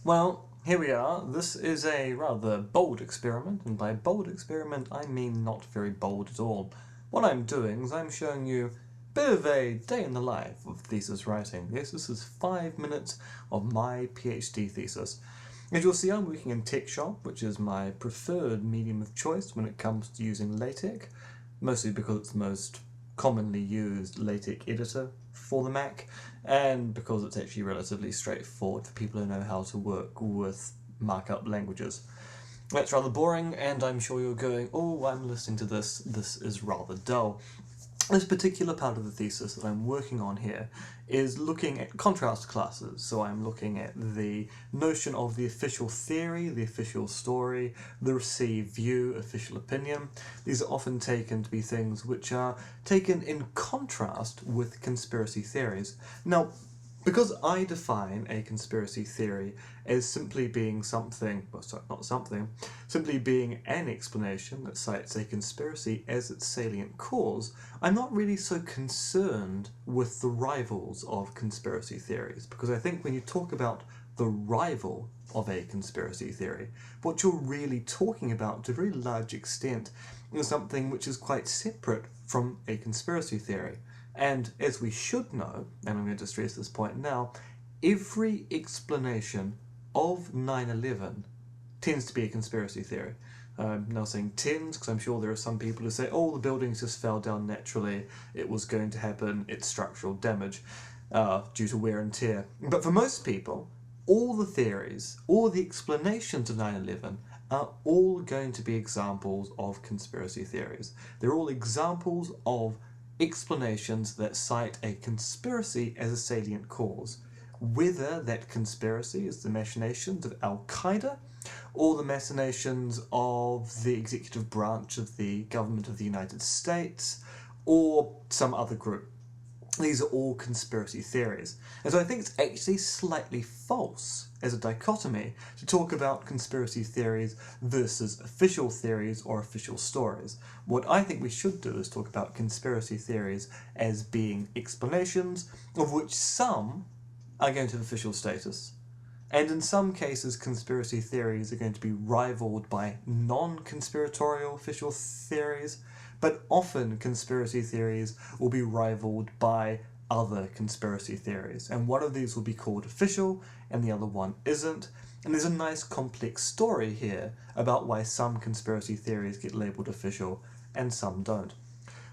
Well, here we are. This is a rather bold experiment, and by bold experiment I mean not very bold at all. What I'm doing is I'm showing you a bit of a day in the life of thesis writing. Yes, this is 5 minutes of my PhD thesis. As you'll see, I'm working in TechShop, which is my preferred medium of choice when it comes to using LaTeX, mostly because it's the most commonly used LaTeX editor for the Mac, and because it's actually relatively straightforward for people who know how to work with markup languages. That's rather boring, and I'm sure you're going, oh, I'm listening to this is rather dull. This particular part of the thesis that I'm working on here is looking at contrast classes. So I'm looking at the notion of the official theory, the official story, the received view, official opinion. These are often taken to be things which are taken in contrast with conspiracy theories. Now, because I define a conspiracy theory as simply being something, well, sorry, not something, simply being an explanation that cites a conspiracy as its salient cause, I'm not really so concerned with the rivals of conspiracy theories, because I think when you talk about the rival of a conspiracy theory, what you're really talking about to a very large extent is something which is quite separate from a conspiracy theory. And as we should know, and I'm going to stress this point now, every explanation of 9/11 tends to be a conspiracy theory. I'm now saying tends, because I'm sure there are some people who say, oh, the buildings just fell down naturally, it was going to happen, it's structural damage due to wear and tear. But for most people, all the theories, all the explanations of 9/11 are all going to be examples of conspiracy theories. They're all examples of explanations that cite a conspiracy as a salient cause, whether that conspiracy is the machinations of Al-Qaeda or the machinations of the executive branch of the government of the United States or some other group. These are all conspiracy theories. And so I think it's actually slightly false as a dichotomy to talk about conspiracy theories versus official theories or official stories. What I think we should do is talk about conspiracy theories as being explanations, of which some are going to have official status, and in some cases conspiracy theories are going to be rivaled by non-conspiratorial official theories, but often conspiracy theories will be rivaled by other conspiracy theories, and one of these will be called official and the other one isn't. And there's a nice complex story here about why some conspiracy theories get labelled official and some don't.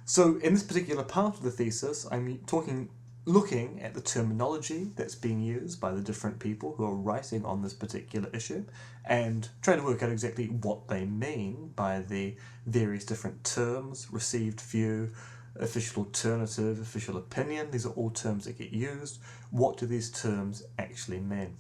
So in this particular part of the thesis, I'm looking at the terminology that's being used by the different people who are writing on this particular issue and trying to work out exactly what they mean by the various different terms: received view, official alternative, official opinion. These are all terms that get used. What do these terms actually mean?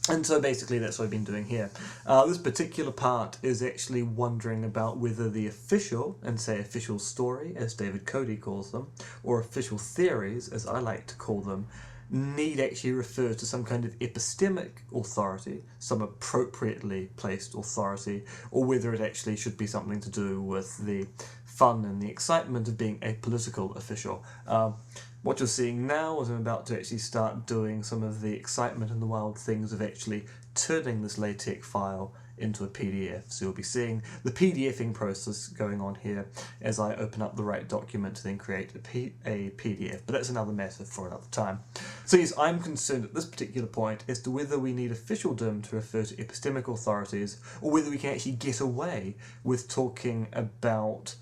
And so basically that's what I've been doing here. This particular part is actually wondering about whether the official, and say official story, as David Cody calls them, or official theories, as I like to call them, need actually refer to some kind of epistemic authority, some appropriately placed authority, or whether it actually should be something to do with the fun and the excitement of being a political official. What you're seeing now is I'm about to actually start doing some of the excitement and the wild things of actually turning this LaTeX file into a PDF. So you'll be seeing the PDFing process going on here as I open up the right document to then create a PDF, but that's another matter for another time. So yes, I'm concerned at this particular point as to whether we need officialdom to refer to epistemic authorities, or whether we can actually get away with talking about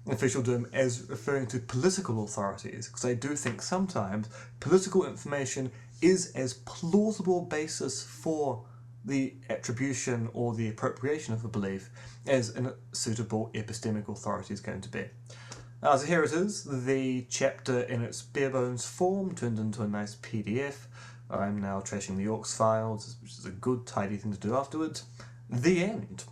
officialdom as referring to political authorities, because I do think sometimes political information is as plausible basis for the attribution or the appropriation of a belief as a suitable epistemic authority is going to be. So here it is, the chapter in its bare bones form turned into a nice PDF. I'm now trashing the aux files, which is a good tidy thing to do afterwards. The end.